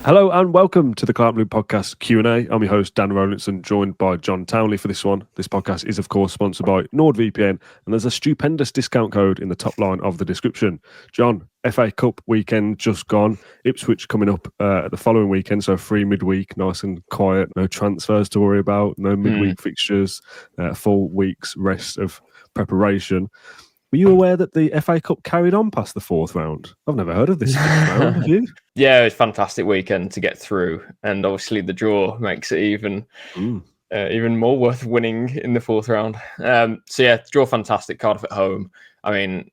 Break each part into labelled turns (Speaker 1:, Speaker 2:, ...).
Speaker 1: Hello and welcome to the Claret podcast Q&A. I'm your host, Dan Rolinson, joined by John Townley for this one. This podcast is, of course, sponsored by NordVPN, and there's a stupendous discount code in the top line of the description. John, FA Cup weekend just gone. Ipswich coming up the following weekend, so free midweek, nice and quiet, no transfers to worry about, no midweek fixtures, full week's rest of preparation. Were you aware that the FA Cup carried on past the fourth round? I've never heard of this round, have you?
Speaker 2: Yeah, it was a fantastic weekend to get through, and obviously the draw makes it even more worth winning in the fourth round. Draw fantastic. Cardiff at home. I mean,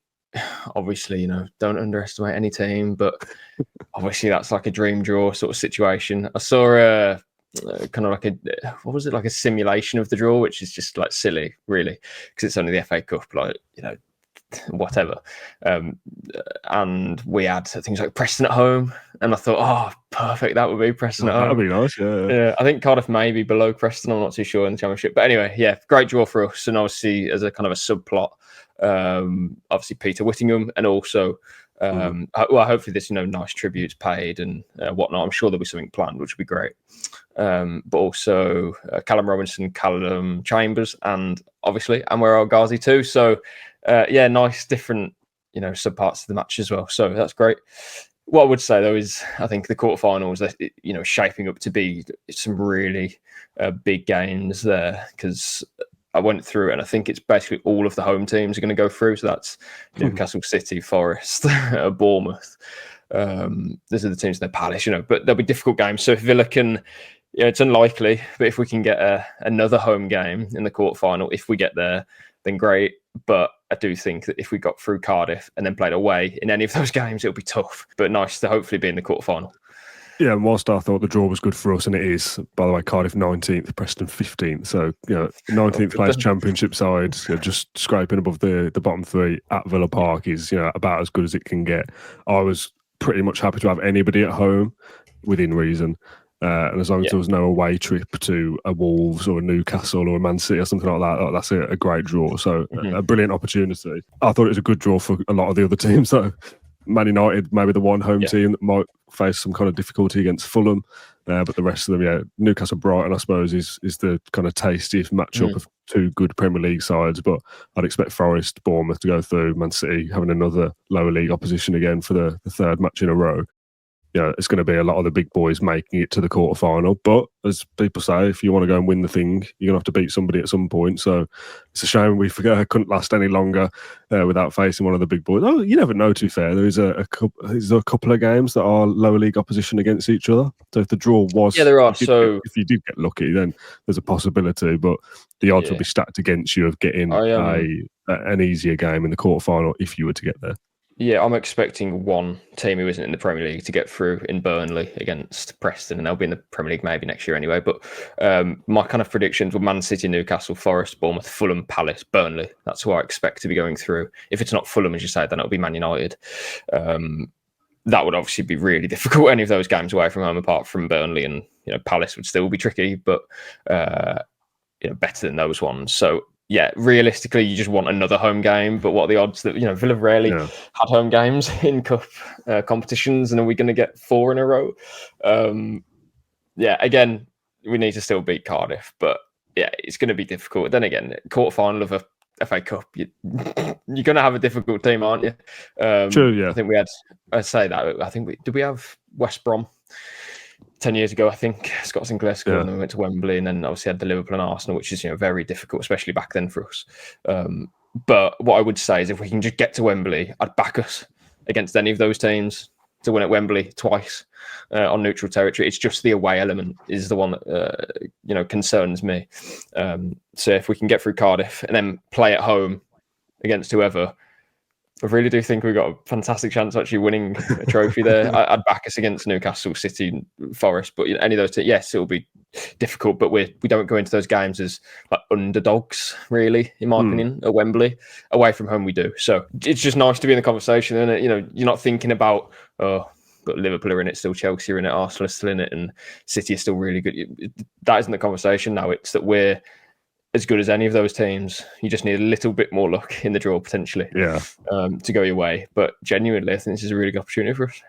Speaker 2: obviously, don't underestimate any team, but obviously that's like a dream draw sort of situation. I saw kind of like like a simulation of the draw, which is just like silly, really, because it's only the FA Cup, whatever. And we had things like Preston at home, and I thought, oh, perfect, that would be Preston at home.
Speaker 1: That'd be nice, yeah.
Speaker 2: I think Cardiff may be below Preston, I'm not too sure in the Championship. But anyway, yeah, great draw for us. And obviously, as a kind of a subplot, obviously Peter Whittingham, and also, hopefully this, nice tributes paid and whatnot. I'm sure there'll be something planned, which would be great. But also Callum Robinson, Callum Chambers, and obviously Anwar El Ghazi too. So, nice different, subparts of the match as well. So that's great. What I would say though is I think the quarterfinals, shaping up to be some really big games there, because I went through and I think it's basically all of the home teams are going to go through. So that's Newcastle, City, Forest, Bournemouth. These are the teams in the Palace, but there'll be difficult games. So if Villa can, it's unlikely, but if we can get another home game in the quarterfinal, if we get there, then great. But I do think that if we got through Cardiff and then played away in any of those games, it'll be tough. But nice to hopefully be in the quarterfinfinal.
Speaker 1: Yeah, and whilst I thought the draw was good for us, and it is, by the way, Cardiff 19th, Preston 15th. So, 19th place Championship side, just scraping above the bottom three at Villa Park is, about as good as it can get. I was pretty much happy to have anybody at home within reason. And as long as there was no away trip to a Wolves or a Newcastle or a Man City or something like that, that's a great draw. So a brilliant opportunity. I thought it was a good draw for a lot of the other teams. So Man United, maybe the one home team that might face some kind of difficulty against Fulham. But the rest of them, Newcastle Brighton, I suppose, is the kind of tastiest matchup of two good Premier League sides. But I'd expect Forest, Bournemouth to go through, Man City having another lower league opposition again for the third match in a row. It's going to be a lot of the big boys making it to the quarterfinal. But as people say, if you want to go and win the thing, you're going to have to beat somebody at some point. So it's a shame we couldn't last any longer without facing one of the big boys. Oh, you never know, to be fair. There's a couple of games that are lower league opposition against each other. So if the draw was...
Speaker 2: Yeah, there are.
Speaker 1: If you did get lucky, then there's a possibility. But the odds will be stacked against you of getting an easier game in the quarterfinal if you were to get there.
Speaker 2: Yeah, I'm expecting one team who isn't in the Premier League to get through in Burnley against Preston, and they'll be in the Premier League maybe next year anyway. But my kind of predictions were Man City, Newcastle, Forest, Bournemouth, Fulham, Palace, Burnley. That's who I expect to be going through. If it's not Fulham, as you say, then it'll be Man United. That would obviously be really difficult, any of those games away from home, apart from Burnley, and Palace would still be tricky, but better than those ones. So yeah, realistically, you just want another home game. But what are the odds that Villa rarely had home games in cup competitions, and are we going to get 4 in a row? Again, we need to still beat Cardiff, but it's going to be difficult. Then again, quarterfinal of a FA Cup, you're going to have a difficult team, aren't you?
Speaker 1: True, yeah.
Speaker 2: I think we had. I say that. I think did we have West Brom 10 years ago, I think. Scott Sinclair scored, and then we went to Wembley, and then obviously had the Liverpool and Arsenal, which is very difficult, especially back then for us. But what I would say is if we can just get to Wembley, I'd back us against any of those teams to win at Wembley twice on neutral territory. It's just the away element is the one that concerns me. So if we can get through Cardiff and then play at home against whoever, I really do think we've got a fantastic chance of actually winning a trophy there. I'd back us against Newcastle, City, Forest, but any of those two, yes, it'll be difficult, but we don't go into those games as like underdogs, really, in my opinion, at Wembley. Away from home, we do. So it's just nice to be in the conversation, and you're not thinking about, but Liverpool are in it still, Chelsea are in it, Arsenal are still in it, and City is still really good. That isn't the conversation now. It's that we're as good as any of those teams. You just need a little bit more luck in the draw, potentially, to go your way. But genuinely, I think this is a really good opportunity for us.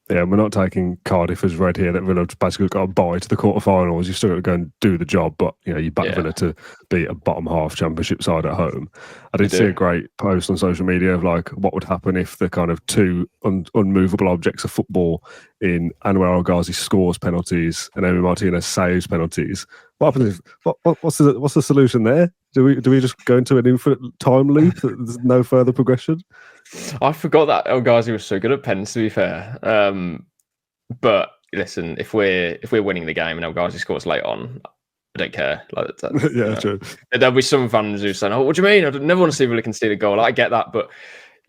Speaker 1: Yeah, we're not taking Cardiff as read here that Villa have basically got a bye to the quarterfinals. You've still got to go and do the job, but you back Villa to beat a bottom half Championship side at home. I did see a great post on social media of like what would happen if the kind of two unmovable objects of football in Anwar El Ghazi scores penalties and Emi Martinez saves penalties. What happens if what's the solution there? Do we just go into an infinite time loop that there's no further progression?
Speaker 2: I forgot that El Ghazi was so good at pens, to be fair. But listen, if we're winning the game and El Ghazi scores late on, I don't care. Like
Speaker 1: true.
Speaker 2: There'll be some fans who say, "Oh, what do you mean? I never want to see Villa concede a goal." I get that, but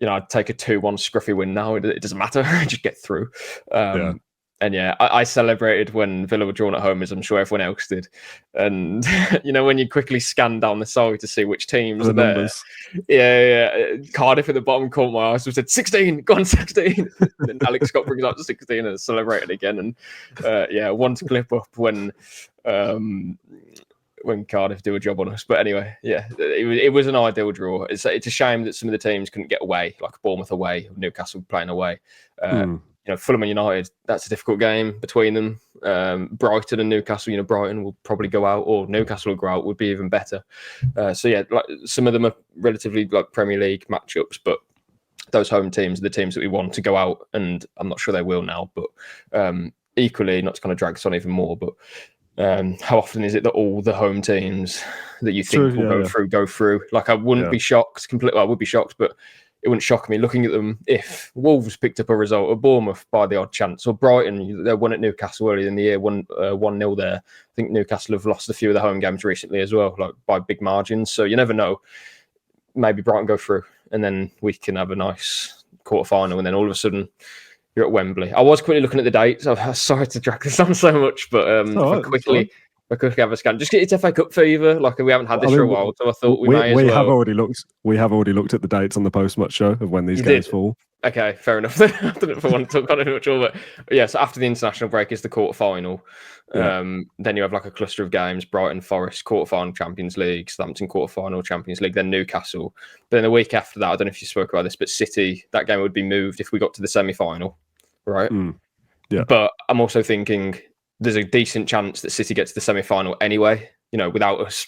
Speaker 2: I'd take a 2-1 scruffy win now. It doesn't matter. Just get through. And I celebrated when Villa were drawn at home, as I'm sure everyone else did. And when you quickly scan down the side to see which teams are numbers. there. Cardiff at the bottom caught my eyes. We said 16, go on 16. And Alex Scott brings up to 16 and celebrated again. And one to clip up when Cardiff do a job on us. But anyway, it was an ideal draw. It's a shame that some of the teams couldn't get away, like Bournemouth away, Newcastle playing away. Fulham and United, that's a difficult game between them. Brighton and Newcastle, Brighton will probably go out, or Newcastle will go out, would be even better. Like some of them are relatively like Premier League matchups, but those home teams are the teams that we want to go out, and I'm not sure they will now. But equally, not to kind of drag this on even more, but how often is it that all the home teams that you think will go through? Like I wouldn't be shocked completely. Well, I would be shocked, but it wouldn't shock me looking at them if Wolves picked up a result, or Bournemouth by the odd chance, or Brighton. They won at Newcastle earlier in the year, 1-0 there. I think Newcastle have lost a few of the home games recently as well, like by big margins. So you never know. Maybe Brighton go through, and then we can have a nice quarter-final, and then all of a sudden you're at Wembley. I was quickly looking at the dates. I'm sorry to drag this on so much, but I quickly have a scan. Just get it's FA Cup fever. Like we haven't had this for a while, so I thought we
Speaker 1: have already looked. We have already looked at the dates on the post-match show of when these games fall.
Speaker 2: Okay, fair enough. I don't know if I want to talk on it much more, but so after the international break is the quarter-final. Then you have like a cluster of games: Brighton, Forest, quarter-final Champions League, Southampton, quarter-final Champions League, then Newcastle. But then the week after that, I don't know if you spoke about this, but City, that game would be moved if we got to the semi-final, right?
Speaker 1: Yeah.
Speaker 2: But I'm also thinking there's a decent chance that City gets to the semi-final anyway, without us.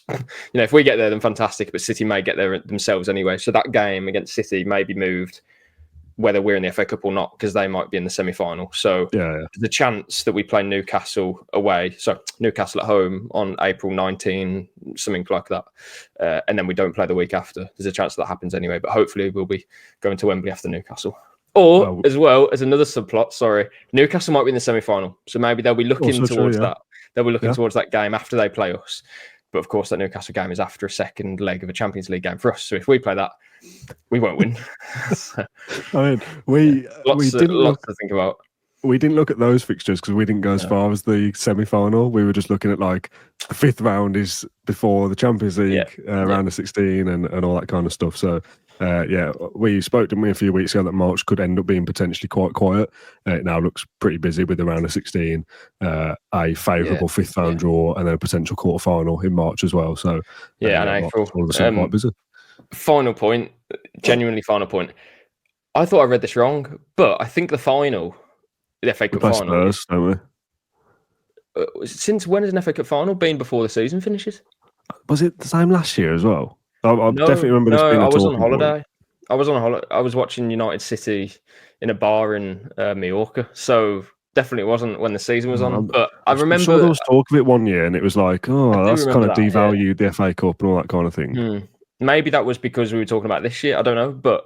Speaker 2: If we get there, then fantastic, but City may get there themselves anyway. So that game against City may be moved, whether we're in the FA Cup or not, because they might be in the semi-final. So the chance that we play Newcastle away, so Newcastle at home on April 19, something like that, and then we don't play the week after, there's a chance that happens anyway, but hopefully we'll be going to Wembley after Newcastle. Or, as well as another subplot, Newcastle might be in the semi-final. So maybe they'll be looking towards that. They'll be looking towards that game after they play us. But of course, that Newcastle game is after a second leg of a Champions League game for us. So if we play that, we won't win.
Speaker 1: I mean,
Speaker 2: lots to think about.
Speaker 1: We didn't look at those fixtures because we didn't go as far as the semi-final. We were just looking at like the fifth round is before the Champions League, round of 16 and all that kind of stuff. So, we spoke to me a few weeks ago that March could end up being potentially quite quiet. It now looks pretty busy with the round of 16, a favourable fifth round draw, and then a potential quarter-final in March as well. So,
Speaker 2: and April.
Speaker 1: All of a sudden quite busy.
Speaker 2: Final point, genuinely final point. I thought I read this wrong, but I think the final... The FA Cup final.
Speaker 1: Spurs, don't
Speaker 2: we? Since when has an FA Cup final been before the season finishes?
Speaker 1: Was it the same last year as well? I definitely remember this being a
Speaker 2: I was on holiday.
Speaker 1: Point.
Speaker 2: I was on holiday. I was watching United City in a bar in Mallorca. So definitely wasn't when the season was on. But I remember
Speaker 1: there was talk of it one year, and it was like, that's kind of devalued the FA Cup and all that kind of thing.
Speaker 2: Maybe that was because we were talking about this year. I don't know, but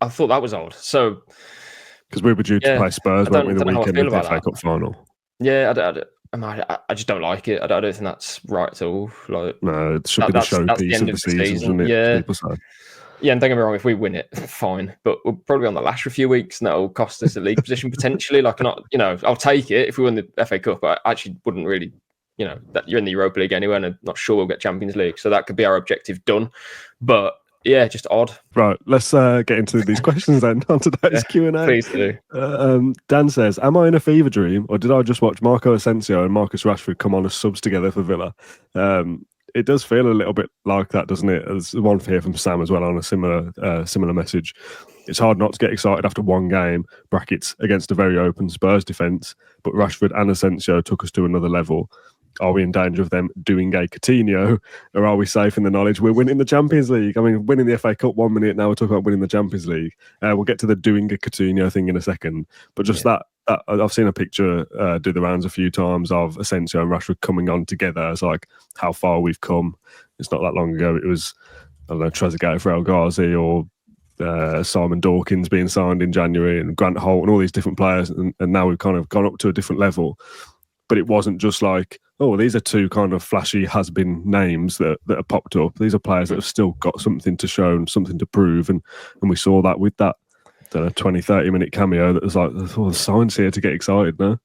Speaker 2: I thought that was odd. So.
Speaker 1: Because we were due to play Spurs, weren't we, the weekend of the FA Cup final?
Speaker 2: Yeah, I just don't like it. I don't think that's right at all. Like,
Speaker 1: no, it should be the showpiece of the season, isn't it? People say.
Speaker 2: Yeah, and don't get me wrong, if we win it, fine. But we'll probably be on the lash for a few weeks, and that'll cost us a league position potentially. Like, I'll take it if we win the FA Cup, but I actually wouldn't really, that you're in the Europa League anyway, and I'm not sure we'll get Champions League. So that could be our objective done. But yeah, just odd.
Speaker 1: Right, let's get into these questions then on today's Q&A.
Speaker 2: Please do.
Speaker 1: Dan says, am I in a fever dream or did I just watch Marco Asensio and Marcus Rashford come on as subs together for Villa? it does feel a little bit like that, doesn't it? There's one here from Sam as well on a similar message. It's hard not to get excited after one game, brackets, against a very open Spurs defence, but Rashford and Asensio took us to another level. Are we in danger of them doing a Coutinho, or are we safe in the knowledge we're winning the Champions League? I mean, winning the FA Cup 1 minute, now we're talking about winning the Champions League. We'll get to the doing a Coutinho thing in a second, but just that I've seen a picture do the rounds a few times of Asensio and Rashford coming on together as like how far we've come. It's not that long ago. It was, I don't know, Trezeguet for El Ghazi or Simon Dawkins being signed in January and Grant Holt and all these different players. And now we've kind of gone up to a different level. But it wasn't just like, oh, these are two kind of flashy has-been names that have popped up. These are players that have still got something to show and something to prove. And we saw that with that 20, 30-minute cameo that was like, oh, the signs here to get excited now.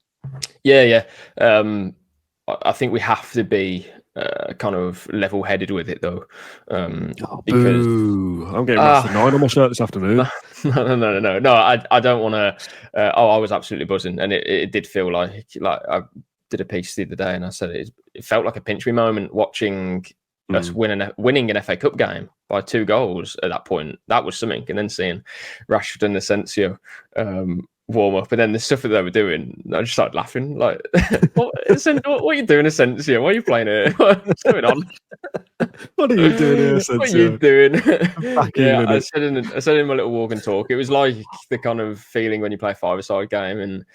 Speaker 2: Yeah. I think we have to be kind of level-headed with it, though. Because
Speaker 1: I'm getting Master 9 on my shirt this afternoon.
Speaker 2: No, I don't want to. I was absolutely buzzing, and it did feel like I did a piece the other day, and I said it felt like a pinch me moment watching us winning an FA Cup game by 2 goals at that point. That was something, and then seeing Rashford and Asensio warm up, and then the stuff that they were doing, I just started laughing. Like, what are you doing, Asensio? Why are you playing here? What's going on?
Speaker 1: What are you doing here, Asensio?
Speaker 2: What are you doing? I said in my little walk and talk, it was like the kind of feeling when you play a 5-a-side game and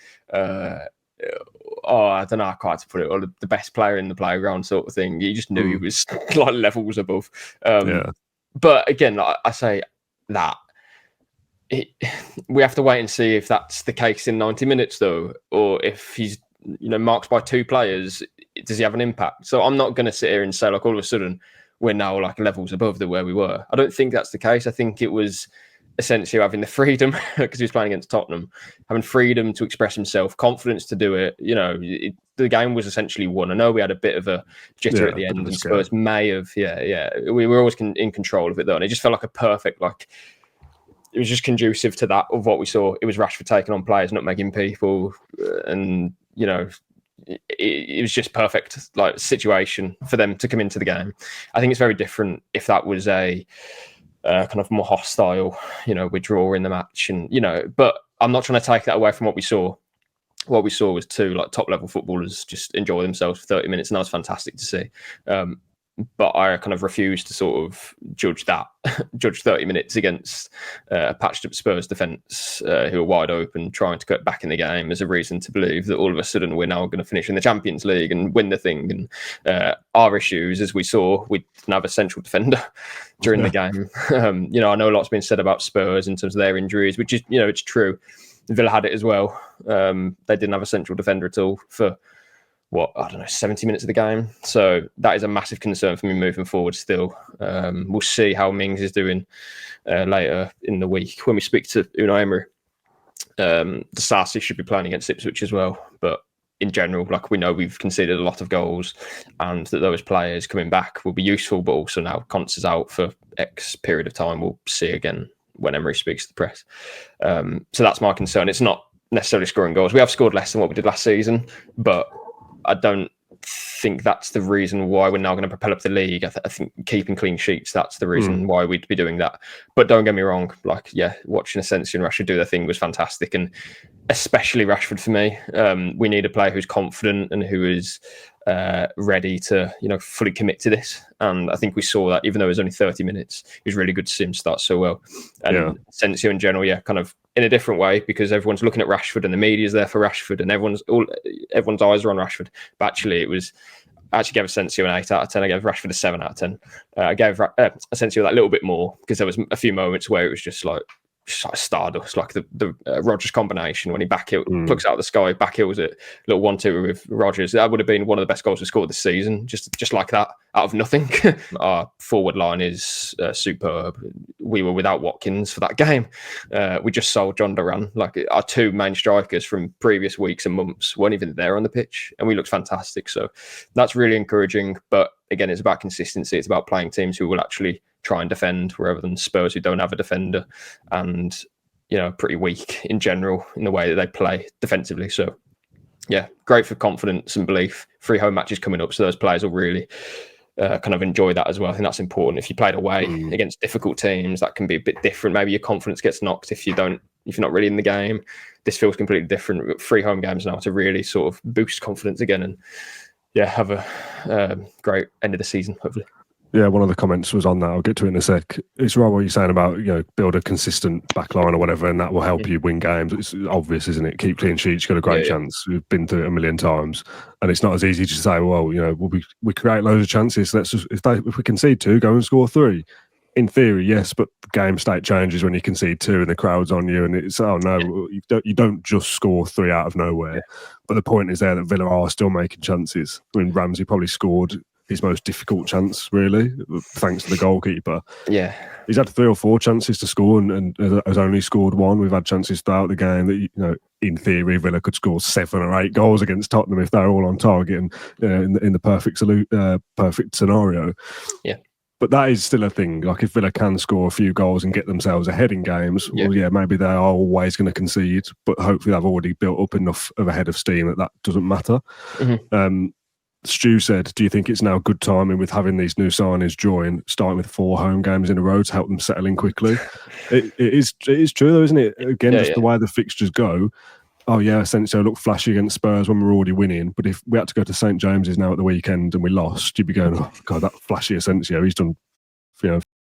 Speaker 2: I don't know quite how to put it, or the best player in the playground sort of thing. You just knew he was like levels above. But again, I say that we have to wait and see if that's the case in 90 minutes, though, or if he's marked by 2 players, does he have an impact? So I'm not going to sit here and say like all of a sudden we're now like levels above where we were. I don't think that's the case. I think it was Asensio having the freedom because he was playing against Tottenham, having freedom to express himself, confidence to do it. The game was essentially won. I know we had a bit of a jitter at the end, and Spurs may have, we were always in control of it though, and it just felt like a perfect it was just conducive to that of what we saw. It was Rashford taking on players, not making people, and it was just perfect situation for them to come into the game. I think it's very different if that was a kind of more hostile, withdrawal in the match, and but I'm not trying to take that away from what we saw. What we saw was 2 top level footballers just enjoy themselves for 30 minutes, and that was fantastic to see. But I kind of refuse to sort of judge 30 minutes against a patched up Spurs defence who are wide open, trying to get back in the game as a reason to believe that all of a sudden we're now going to finish in the Champions League and win the thing. And our issues, as we saw, we didn't have a central defender during the game. I know a lot's been said about Spurs in terms of their injuries, which is, it's true. Villa had it as well. They didn't have a central defender at all for 70 minutes of the game. So that is a massive concern for me moving forward still. We'll see how Mings is doing later in the week when we speak to Unai Emery. The Sarsi should be playing against Ipswich as well. But in general, we know we've conceded a lot of goals, and that those players coming back will be useful, but also now Conte is out for X period of time. We'll see again when Emery speaks to the press. So that's my concern. It's not necessarily scoring goals. We have scored less than what we did last season, but I don't think that's the reason why we're now going to propel up the league. I think keeping clean sheets, that's the reason why we'd be doing that. But don't get me wrong, watching Asensio and Rashford do their thing was fantastic, and especially Rashford for me. We need a player who's confident and who is ready to fully commit to this, and I think we saw that. Even though it was only 30 minutes, it was really good to see him start so well. And Asensio in general, kind of in a different way, because everyone's looking at Rashford and the media's there for Rashford, and everyone's eyes are on Rashford. But actually, I actually gave Asensio an 8 out of 10. I gave Rashford a 7 out of 10. I gave Asensio that little bit more because there was a few moments where it was just like stardust, like the Rodgers combination when he plucks out of the sky, backheels it, little 1-2 with Rodgers. That would have been one of the best goals we scored this season, just like that, out of nothing. Our forward line is superb. We were without Watkins for that game. We just sold John Duran. Our 2 main strikers from previous weeks and months weren't even there on the pitch, and we looked fantastic. So that's really encouraging. But again, it's about consistency. It's about playing teams who will actually try and defend, rather than Spurs who don't have a defender and pretty weak in general in the way that they play defensively. So great for confidence and belief. 3 home matches coming up, so those players will really kind of enjoy that as well. I think that's important. If you played away against difficult teams, that can be a bit different. Maybe your confidence gets knocked if you're not really in the game. This feels completely different. We've got 3 home games now to really sort of boost confidence again and have a great end of the season, hopefully.
Speaker 1: Yeah, one of the comments was on that. I'll get to it in a sec. It's right what you're saying about, build a consistent back line or whatever, and that will help you win games. It's obvious, isn't it? Keep clean sheets, you've got a great chance. We've been through it a million times. And it's not as easy to say, well, we create loads of chances. Let's just, if we concede 2, go and score 3. In theory, yes, but the game state changes when you concede 2 and the crowd's on you, and it's you don't just score 3 out of nowhere. Yeah. But the point is there that Villa are still making chances. I mean, Ramsey probably scored his most difficult chance, really, thanks to the goalkeeper.
Speaker 2: Yeah,
Speaker 1: he's had 3 or 4 chances to score and has only scored 1. We've had chances throughout the game that in theory Villa could score 7 or 8 goals against Tottenham if they're all on target and in the perfect scenario.
Speaker 2: Yeah.
Speaker 1: But that is still a thing. Like, if Villa can score a few goals and get themselves ahead in games, maybe they are always going to concede, but hopefully they've already built up enough of a head of steam that doesn't matter. Mm-hmm. Stu said, do you think it's now good timing with having these new signings join, starting with 4 home games in a row to help them settle in quickly? It is true, though, isn't it? Again, the way the fixtures go. Oh, yeah, Asensio looked flashy against Spurs when we were already winning. But if we had to go to St. James's now at the weekend and we lost, you'd be going, oh, God, that flashy Asensio, he's done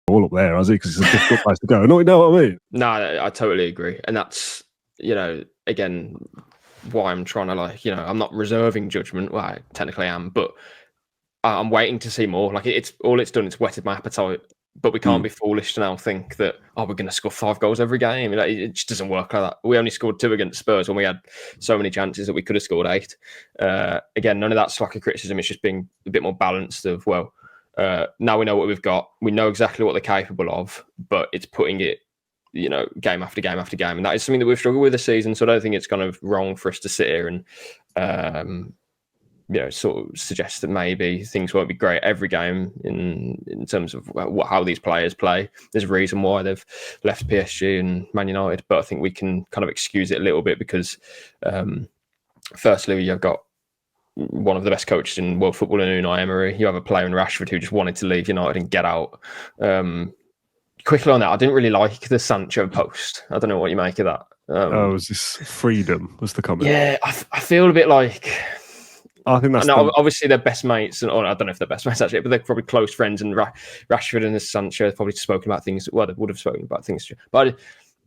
Speaker 1: all up there, has he? Because it's a difficult place to go. No, you know what I mean?
Speaker 2: No, I totally agree. And that's, again, why I'm trying to, I'm not reserving judgment. Well, I technically am, but I'm waiting to see more. Like, it's done, it's whetted my appetite. But we can't be foolish to now think that, we're going to score 5 goals every game. It just doesn't work like that. We only scored 2 against Spurs when we had so many chances that we could have scored 8. Again, none of that's like a criticism. It's just being a bit more balanced of, now we know what we've got. We know exactly what they're capable of, but it's putting it, game after game after game. And that is something that we've struggled with this season. So I don't think it's kind of wrong for us to sit here and, sort of suggest that maybe things won't be great every game in terms of how these players play. There's a reason why they've left PSG and Man United, but I think we can kind of excuse it a little bit because, firstly, you've got one of the best coaches in world football in Unai Emery. You have a player in Rashford who just wanted to leave United and get out. Quickly on that, I didn't really like the Sancho post. I don't know what you make of that.
Speaker 1: Was this freedom was the comment?
Speaker 2: Yeah, I feel a bit like...
Speaker 1: I think that's
Speaker 2: obviously they're best mates, and I don't know if they're best mates actually, but they're probably close friends. And Rashford and Sancho have probably spoken about things. Well, they would have spoken about things, but I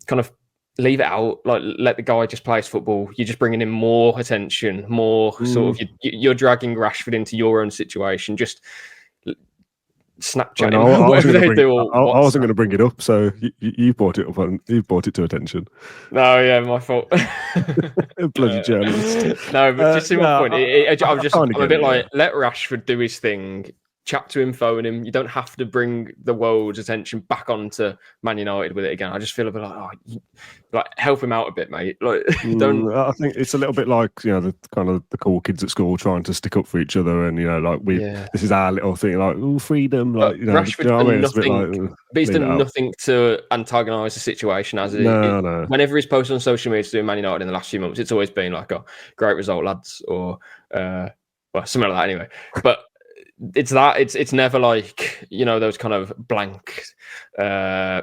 Speaker 2: kind of leave it out. Like, let the guy just play his football. You're just bringing in more attention, more sort of. You're dragging Rashford into your own situation. Just Snapchat him, whatever they do.
Speaker 1: I wasn't going to bring it up, so you brought it up and you brought it to attention.
Speaker 2: No, yeah, my fault.
Speaker 1: Bloody journalist.
Speaker 2: No, but just see my point. I'm a bit like, let Rashford do his thing. Chat to him, phone him. You don't have to bring the world's attention back onto Man United with it again. I just feel a bit like, help him out a bit, mate. Like, don't.
Speaker 1: I think it's a little bit like the kind of the cool kids at school trying to stick up for each other, and this is our little thing, like freedom, like
Speaker 2: Rashford's done nothing, but he's done nothing to antagonise the situation. No. Whenever he's posted on social media to do Man United in the last few months, it's always been like, "Oh, great result, lads," or something like that. Anyway, but. It's never like those kind of blank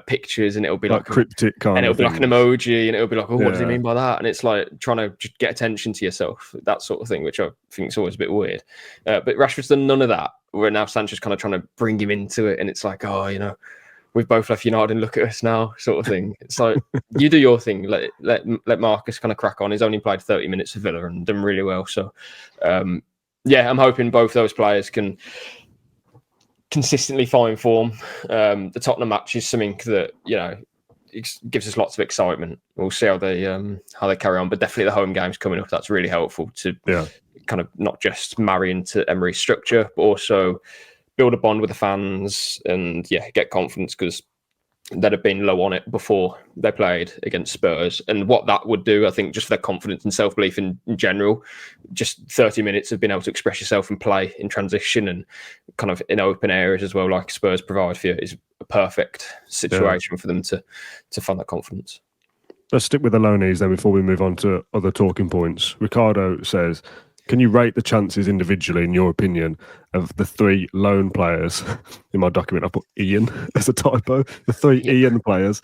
Speaker 2: pictures, and it'll be like
Speaker 1: cryptic kind,
Speaker 2: and it'll be
Speaker 1: things.
Speaker 2: like an emoji, and it'll be like, what does he mean by that? And it's like trying to just get attention to yourself, that sort of thing, which I think is always a bit weird. But Rashford's done none of that. Where now Sancho's kind of trying to bring him into it, and it's like, we've both left United and look at us now, sort of thing. It's like, you do your thing. Let Marcus kind of crack on. He's only played 30 minutes for Villa and done really well. So. I'm hoping both those players can consistently find form. The Tottenham match is something that it gives us lots of excitement. We'll see how they carry on, but definitely the home games coming up. That's really helpful to kind of not just marry into Emery's structure, but also build a bond with the fans and get confidence, because that have been low on it before they played against Spurs. And what that would do, I think, just for their confidence and self-belief in general, just 30 minutes of being able to express yourself and play in transition and kind of in open areas as well, like Spurs provide for you, is a perfect situation for them to find that confidence.
Speaker 1: Let's stick with the loanees then before we move on to other talking points. Ricardo says, Can you rate the chances individually, in your opinion, of the 3 lone players? In my document, I put Ian as a typo. The 3 Ian players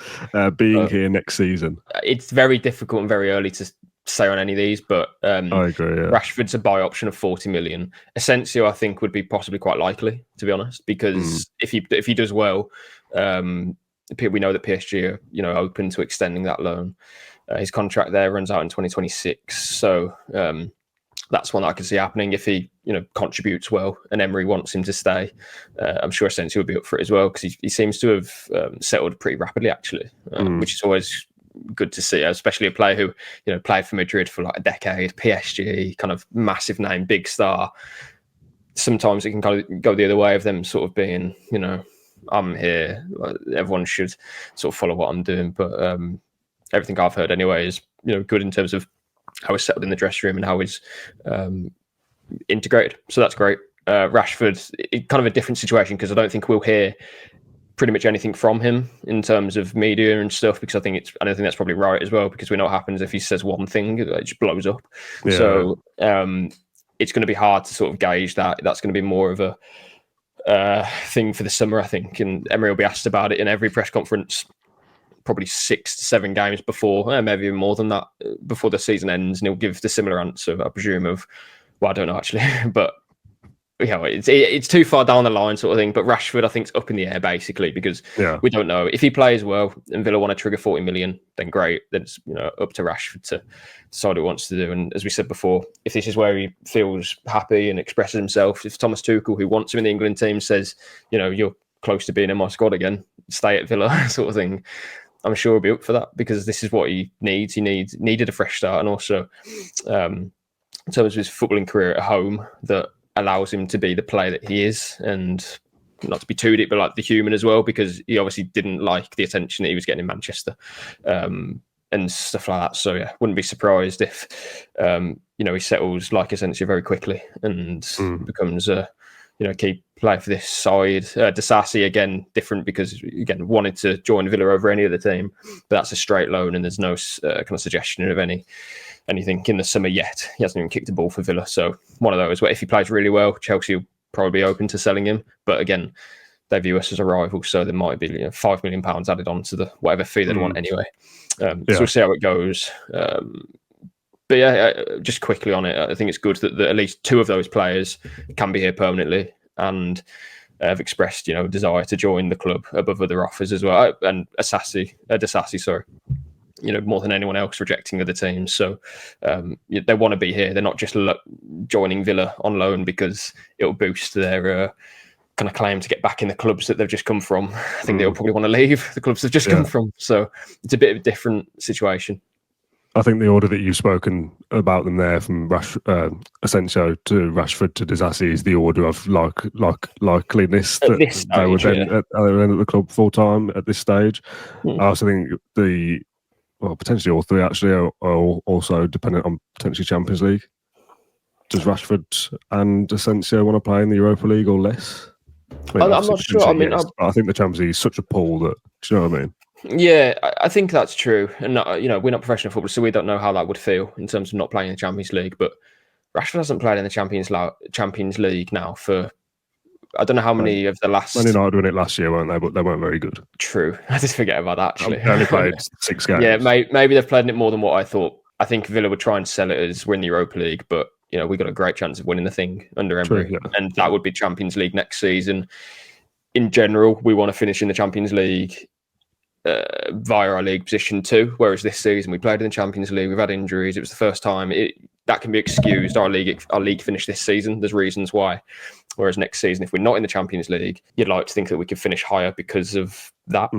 Speaker 1: being here next season.
Speaker 2: It's very difficult and very early to say on any of these, but
Speaker 1: I agree. Yeah.
Speaker 2: Rashford's a buy option of 40 million. Asensio, I think, would be possibly quite likely, to be honest, because if he does well, we know that PSG are open to extending that loan. His contract there runs out in 2026, so that's one that I can see happening if he contributes well and Emery wants him to stay. I'm sure Asensio would be up for it as well, because he seems to have settled pretty rapidly, actually, which is always good to see, especially a player who played for Madrid for like a decade, PSG, kind of massive name, big star. Sometimes it can kind of go the other way of them sort of being, I'm here, everyone should sort of follow what I'm doing. But everything I've heard anyway is good in terms of how he's settled in the dressing room and how he's integrated. So that's great. Rashford, kind of a different situation, because I don't think we'll hear pretty much anything from him in terms of media and stuff, because I think that's probably right as well, because we know what happens if he says one thing, it just blows up. Yeah. So it's going to be hard to sort of gauge that. That's going to be more of a thing for the summer, I think, and Emery will be asked about it in every press conference, probably 6 to 7 games before, maybe even more than that, before the season ends, and he'll give the similar answer, I presume, of, well, I don't know actually, but it's too far down the line sort of thing. But Rashford, I think, is up in the air basically, because we don't know. If he plays well and Villa want to trigger 40 million, then great. Then it's up to Rashford to decide what he wants to do. And as we said before, if this is where he feels happy and expresses himself, if Thomas Tuchel, who wants him in the England team, says, you're close to being in my squad again, stay at Villa sort of thing, I'm sure he'll be up for that, because this is what he needs. He needed a fresh start, and also in terms of his footballing career at home, that allows him to be the player that he is, and not to be too deep, but like the human as well, because he obviously didn't like the attention that he was getting in Manchester and stuff like that. So wouldn't be surprised if he settles like Asensio very quickly and becomes a key player for this side. Disasi, again, different, because again wanted to join Villa over any other team, but that's a straight loan, and there's no kind of suggestion of anything in the summer yet. He hasn't even kicked a ball for Villa, so one of those where if he plays really well, Chelsea will probably be open to selling him. But again, they view us as a rival, so there might be £5 million added on to the whatever fee they'd want anyway. So we'll see how it goes. But just quickly on it, I think it's good that at least 2 of those players can be here permanently and have expressed, a desire to join the club above other offers as well. And Disasi, sorry, more than anyone else, rejecting other teams. So they want to be here. They're not just joining Villa on loan because it'll boost their kind of claim to get back in the clubs that they've just come from. I think they'll probably want to leave the clubs they've just come from. So it's a bit of a different situation.
Speaker 1: I think the order that you've spoken about them there, from Asensio to Rashford to Disasi, is the order of likeliness that
Speaker 2: this stage,
Speaker 1: they would end at the club full time at this stage. I also think potentially all 3 actually are also dependent on potentially Champions League. Does Rashford and Asensio want to play in the Europa League or less?
Speaker 2: I'm not sure.
Speaker 1: I think the Champions League is such a pull that, do you know what I mean?
Speaker 2: Yeah, I think that's true. And we're not professional footballers, so we don't know how that would feel in terms of not playing in the Champions League. But Rashford hasn't played in the Champions League now for, I don't know how many of the last.
Speaker 1: Man United won it last year, weren't they? But they weren't very good.
Speaker 2: True. I just forget about that, actually.
Speaker 1: They only played 6 games.
Speaker 2: Yeah, maybe they've played in it more than what I thought. I think Villa would try and sell it as we're in the Europa League, but we got a great chance of winning the thing under Emery.
Speaker 1: True,
Speaker 2: and that would be Champions League next season. In general, we want to finish in the Champions League via our league position too, whereas this season we played in the Champions League, we've had injuries, it was the first time. That can be excused. Our league finished this season, there's reasons why. Whereas next season, if we're not in the Champions League, you'd like to think that we could finish higher because of that.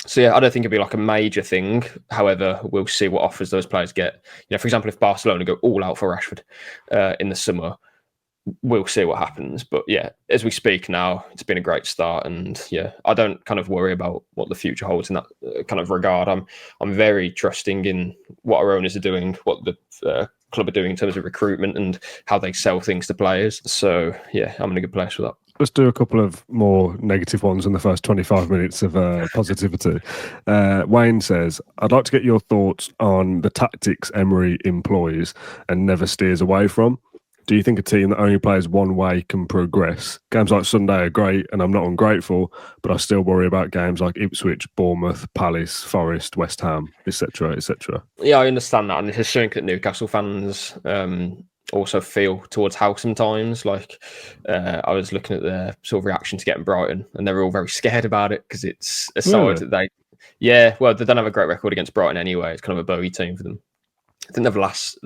Speaker 2: So I don't think it'd be like a major thing. However, we'll see what offers those players get. For example, if Barcelona go all out for Rashford in the summer, we'll see what happens. But as we speak now, it's been a great start, and I don't kind of worry about what the future holds in that kind of regard. I'm very trusting in what our owners are doing, what the club are doing in terms of recruitment and how they sell things to players. So I'm in a good place with that.
Speaker 1: let's do a couple of more negative ones in the first 25 minutes of positivity. Wayne says, I'd like to get your thoughts on the tactics Emery employs and never steers away from. Do you think a team that only plays one way can progress? Games like Sunday are great, and I'm not ungrateful, but I still worry about games like Ipswich, Bournemouth, Palace, Forest, West Ham, etc., etc.
Speaker 2: Yeah, I understand that, and it's a something that Newcastle fans also feel towards Howe sometimes. Like, I was looking at their sort of reaction to getting Brighton, and they were all very scared about it because it's a side that they don't have a great record against Brighton anyway. It's kind of a bogey team for them. I think they've lost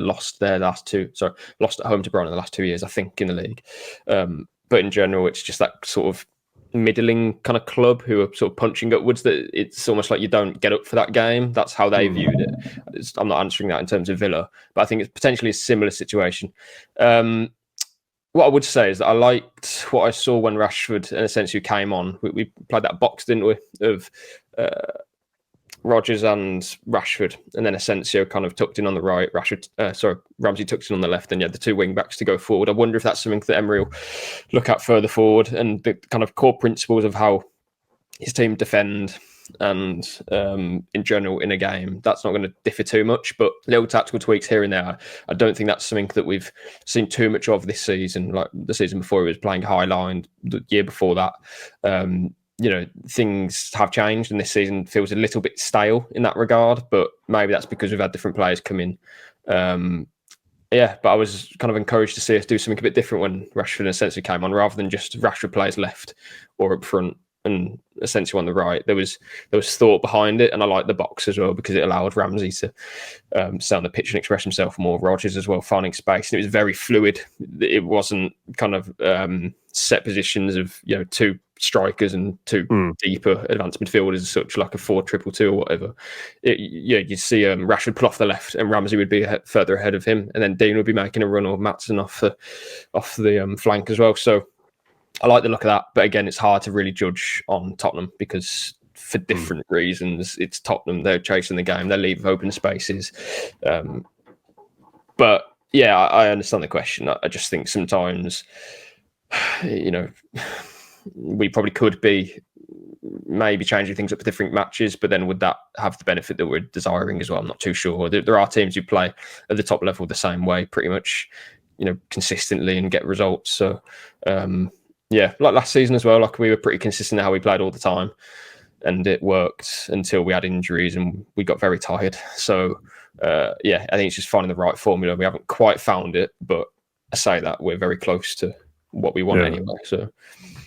Speaker 2: at home to Brighton in the last 2 years, I think, in the league. But in general, it's just that sort of middling kind of club who are sort of punching upwards, that it's almost like you don't get up for that game. That's how they viewed it. I'm not answering that in terms of Villa, but I think it's potentially a similar situation. What I would say is that I liked what I saw when Rashford and Asensio came on. We played that box, didn't we, of Rodgers and Rashford, and then Asensio kind of tucked in on the right. Ramsey tucked in on the left, and you had the two wing backs to go forward. I wonder if that's something that Emery will look at further forward, and the kind of core principles of how his team defend and in general in a game, that's not going to differ too much. But little tactical tweaks here and there, I don't think that's something that we've seen too much of this season. Like the season before, he was playing high line. The year before that, things have changed, and this season feels a little bit stale in that regard. But maybe that's because we've had different players come in. But I was kind of encouraged to see us do something a bit different when Rashford and Asensio came on, rather than just Rashford plays left or up front and Asensio on the right. There was thought behind it, and I like the box as well because it allowed Ramsey to stay on the pitch and express himself more. Rodgers as well, finding space, and it was very fluid. It wasn't kind of set positions of two strikers and two deeper advanced midfielders as such, like a 4-2-2 or whatever. You'd see Rashford pull off the left and Ramsey would be further ahead of him, and then Dean would be making a run, or Maatsen off the flank as well. So I like the look of that, but again, it's hard to really judge on Tottenham because for different reasons. It's Tottenham, they're chasing the game, they leave open spaces. But yeah, I understand the question. I just think sometimes, we probably could be maybe changing things up for different matches, but then would that have the benefit that we're desiring as well? I'm not too sure. There are teams who play at the top level the same way, pretty much, consistently and get results. So, like last season as well, like we were pretty consistent in how we played all the time, and it worked until we had injuries and we got very tired. So, I think it's just finding the right formula. We haven't quite found it, but I say that we're very close to what we want anyway. So.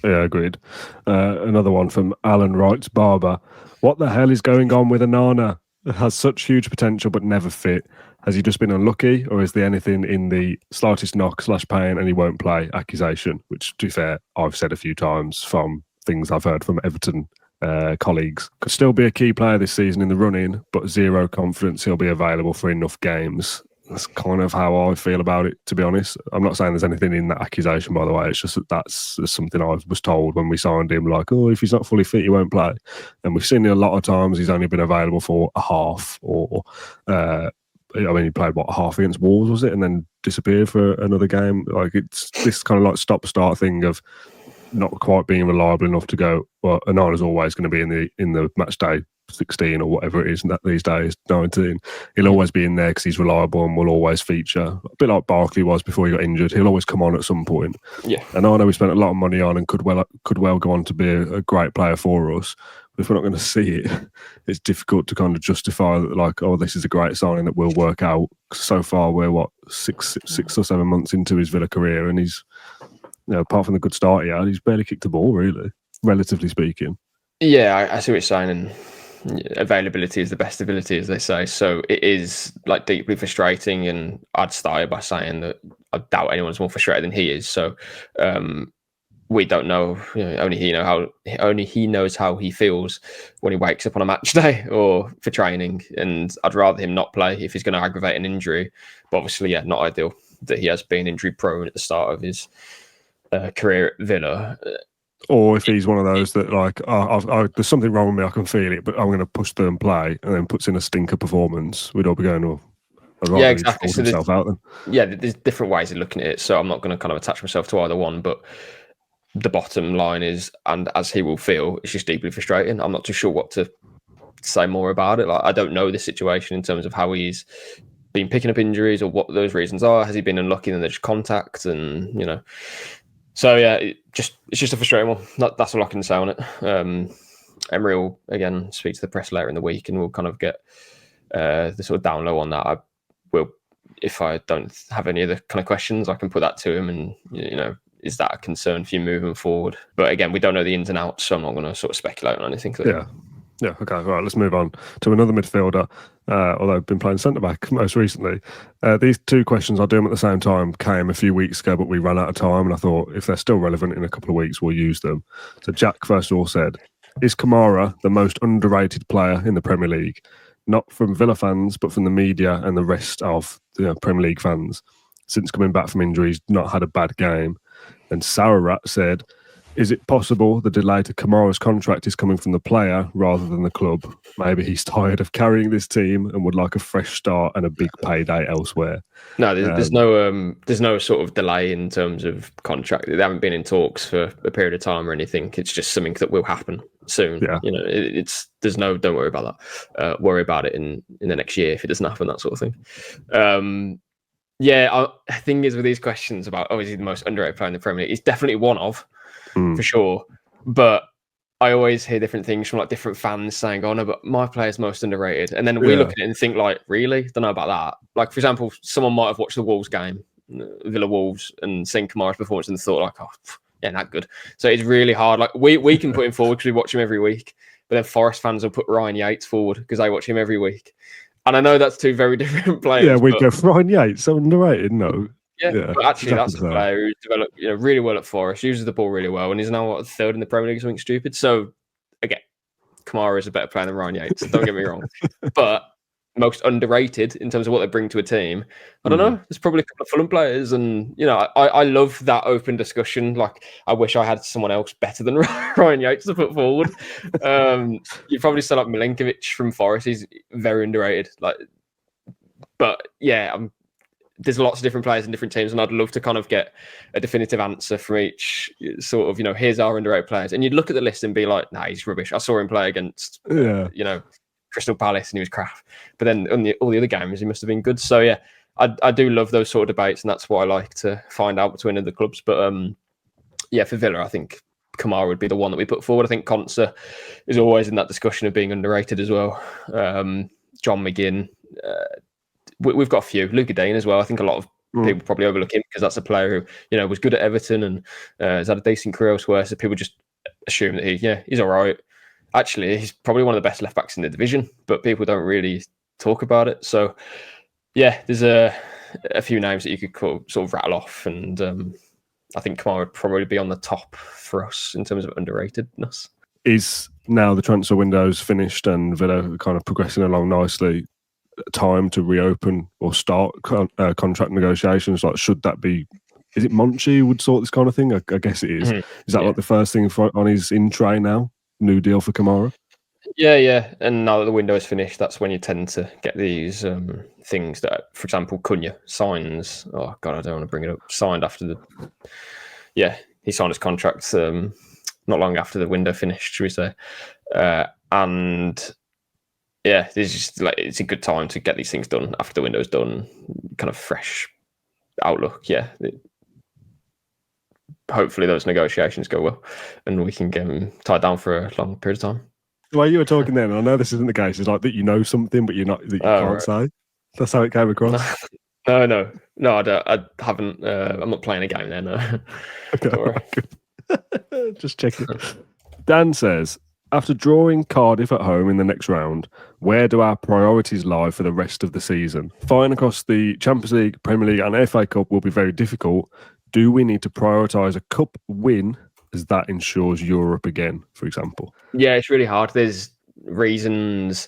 Speaker 1: Yeah, agreed. Another one from Alan writes, Barber, what the hell is going on with Onana? Has such huge potential but never fit. Has he just been unlucky, or is there anything in the slightest knock/pain and he won't play accusation? Which, to be fair, I've said a few times from things I've heard from Everton colleagues. Could still be a key player this season in the run-in, but zero confidence he'll be available for enough games. That's kind of how I feel about it, to be honest. I'm not saying there's anything in that accusation, by the way. It's just that's something I was told when we signed him, like, if he's not fully fit, he won't play. And we've seen it a lot of times. He's only been available for a half, or he played a half against Wolves, was it? And then disappeared for another game. Like, it's this kind of like stop-start thing of not quite being reliable enough to go, well, Onana's always going to be in the match day 16 or whatever it is these days, 19. He'll always be in there because he's reliable and will always feature. A bit like Barkley was before he got injured. He'll always come on at some point. Yeah. And I know we spent a lot of money on and could well go on to be a great player for us. But if we're not going to see it, it's difficult to kind of justify that, like, this is a great signing that will work out. So far, we're six or 7 months into his Villa career, and he's, apart from the good start he had, he's barely kicked the ball, really, relatively speaking.
Speaker 2: Yeah, I see what you're saying, and availability is the best ability, as they say. So it is like deeply frustrating, and I'd start by saying that I doubt anyone's more frustrated than he is. So we don't know. Only he knows how he feels when he wakes up on a match day or for training. And I'd rather him not play if he's going to aggravate an injury. But obviously, not ideal that he has been injury prone at the start of his career at Villa.
Speaker 1: Or if he's one of those that, like, there's something wrong with me, I can feel it, but I'm going to push through and play, and then puts in a stinker performance, we'd all be going,
Speaker 2: exactly.
Speaker 1: So himself out then.
Speaker 2: Yeah, there's different ways of looking at it, so I'm not going to kind of attach myself to either one, but the bottom line is, and as he will feel, it's just deeply frustrating. I'm not too sure what to say more about it. Like, I don't know the situation in terms of how he's been picking up injuries or what those reasons are. Has he been unlucky and there's contact, and so yeah, it's just a frustrating one. That's all I can say on it. Emery will again speak to the press later in the week, and we'll kind of get the sort of down low on that. I will, if I don't have any other kind of questions, I can put that to him, and is that a concern for you moving forward? But again, we don't know the ins and outs, so I'm not going to sort of speculate on anything.
Speaker 1: Yeah, okay, right, let's move on to another midfielder, although I've been playing centre-back most recently. These two questions, I'll do them at the same time, came a few weeks ago, but we ran out of time, and I thought if they're still relevant in a couple of weeks, we'll use them. So Jack, first of all, said, is Kamara the most underrated player in the Premier League? Not from Villa fans, but from the media and the rest of the Premier League fans. Since coming back from injury, he's not had a bad game. And Sarah Rat said, is it possible the delay to Kamara's contract is coming from the player rather than the club? Maybe he's tired of carrying this team and would like a fresh start and a big payday elsewhere.
Speaker 2: No, there's no sort of delay in terms of contract. They haven't been in talks for a period of time or anything. It's just something that will happen soon.
Speaker 1: Yeah.
Speaker 2: Don't worry about that. Worry about it in the next year if it doesn't happen, that sort of thing. The thing is with these questions about, is he the most underrated player in the Premier League? He's definitely one of, for sure. But I always hear different things from like different fans saying, "Oh no, but my player's most underrated." And then we look at it and think, like, really? Don't know about that. Like, for example, someone might have watched the Wolves game, Villa Wolves, and seen Kamara's performance and thought, like, not good. So it's really hard. Like, we can put him forward because we watch him every week, but then Forest fans will put Ryan Yates forward because they watch him every week. And I know that's two very different players.
Speaker 1: Yeah, we go Ryan Yates, so underrated. No.
Speaker 2: Yeah, but actually, that's a player who's developed really well at Forest, uses the ball really well, and he's now third in the Premier League, something stupid. So, again, Kamara is a better player than Ryan Yates, don't get me wrong. But most underrated in terms of what they bring to a team, I don't know. There's probably a couple of Fulham players, and I love that open discussion. Like, I wish I had someone else better than Ryan Yates to put forward. You probably still like Milinkovic from Forest. He's very underrated. But yeah, there's lots of different players in different teams, and I'd love to kind of get a definitive answer from each sort of, here's our underrated players. And you'd look at the list and be like, nah, he's rubbish. I saw him play against, Crystal Palace and he was crap. But then on all the other games, he must have been good. So yeah, I do love those sort of debates, and that's what I like to find out between other clubs. But for Villa, I think Kamara would be the one that we put forward. I think Konsa is always in that discussion of being underrated as well. John McGinn, we've got a few. Luka Dane as well. I think a lot of people probably overlook him because that's a player who, was good at Everton and has had a decent career elsewhere. So people just assume that he's all right. Actually, he's probably one of the best left backs in the division, but people don't really talk about it. So, there's a few names that you could sort of rattle off, and I think Kamara would probably be on the top for us in terms of underratedness.
Speaker 1: Is now the transfer window's finished and Villa kind of progressing along nicely, time to reopen or start contract negotiations? Like, should that be? Is it Monchi who would sort this kind of thing? I guess it is. Is that like the first thing on his in tray now? New deal for Kamara?
Speaker 2: Yeah. And now that the window is finished, that's when you tend to get these things that, for example, Cunha signs. Oh God, I don't want to bring it up. Signed after he signed his contract not long after the window finished, should we say? There's just it's a good time to get these things done after the window's done. Kind of fresh outlook. Hopefully those negotiations go well and we can get them tied down for a long period of time.
Speaker 1: The way you were talking then, and I know this isn't the case, is like that something, but you can't say. That's how it came across.
Speaker 2: No, I haven't. I'm not playing a game there, no.
Speaker 1: Okay, just checking. Dan says, after drawing Cardiff at home in the next round, where do our priorities lie for the rest of the season? Fighting across the Champions League, Premier League and FA Cup will be very difficult. Do we need to prioritise a cup win as that ensures Europe again, for example? Yeah,
Speaker 2: it's really hard. There's reasons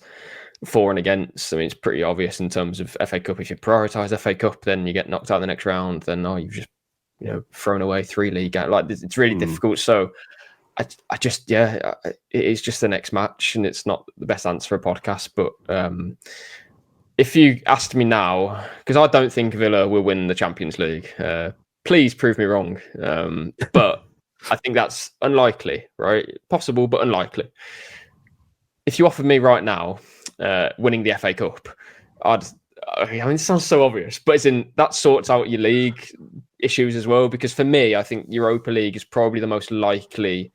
Speaker 2: for and against. I mean, it's pretty obvious in terms of FA Cup. If you prioritise FA Cup, then you get knocked out the next round. Then you've just thrown away 3 league games. Like, it's really difficult. So I just it is just the next match, and it's not the best answer for a podcast. But if you asked me now, because I don't think Villa will win the Champions League. Please prove me wrong. But I think that's unlikely, right? Possible, but unlikely. If you offered me right now winning the FA Cup, I mean, it sounds so obvious, but that sorts out your league issues as well. Because for me, I think Europa League is probably the most likely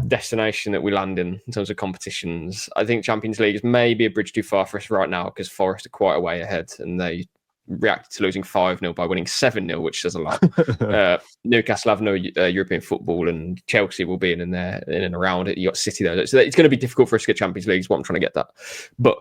Speaker 2: destination that we land in terms of competitions. I think Champions League is maybe a bridge too far for us right now because Forest are quite a way ahead and they reacted to losing 5-0 by winning 7-0, which says a lot. Newcastle have no European football and Chelsea will be in there in and around it. You got City there. So it's going to be difficult for us to get Champions League is what I'm trying to get at. But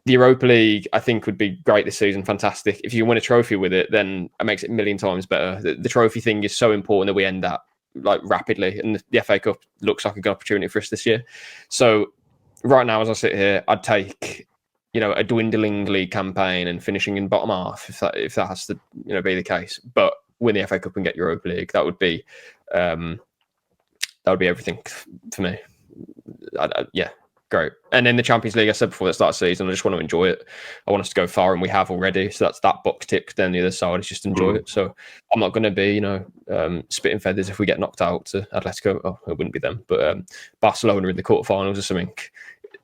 Speaker 2: the Europa League, I think, would be great this season. Fantastic. If you win a trophy with it, then it makes it a million times better. The trophy thing is so important that we end that like rapidly. And the FA Cup looks like a good opportunity for us this year. So right now, as I sit here, I'd take a dwindling league campaign and finishing in bottom half if that has to be the case. But win the FA Cup and get Europa League, that would be everything for me. Yeah, great. And in the Champions League, I said before the start of the season, I just want to enjoy it. I want us to go far, and we have already. So that's that box ticked. Then the other side is just enjoy it. So I'm not going to be spitting feathers if we get knocked out to Atletico. Oh, it wouldn't be them, but Barcelona in the quarterfinals or something.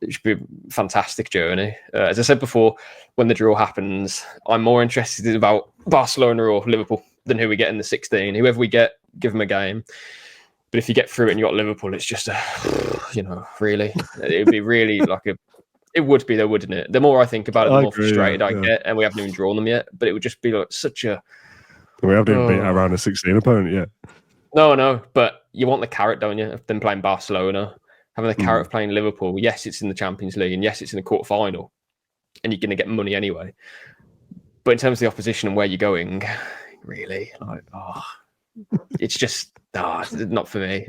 Speaker 2: It should be a fantastic journey. As I said before, when the draw happens, I'm more interested about Barcelona or Liverpool than who we get in the 16. Whoever we get, give them a game. But if you get through it and you got Liverpool, it's just really, it would be really it would be though, wouldn't it? The more I think about it, the more frustrated I get, and we haven't even drawn them yet. But it would just be like such a.
Speaker 1: We haven't even beat our round of 16 opponent yet.
Speaker 2: No, but you want the carrot, don't you? Of them playing Barcelona. Having the carrot of playing Liverpool, yes, it's in the Champions League, and yes, it's in the quarterfinal, and you're going to get money anyway. But in terms of the opposition and where you're going, really, it's just not for me.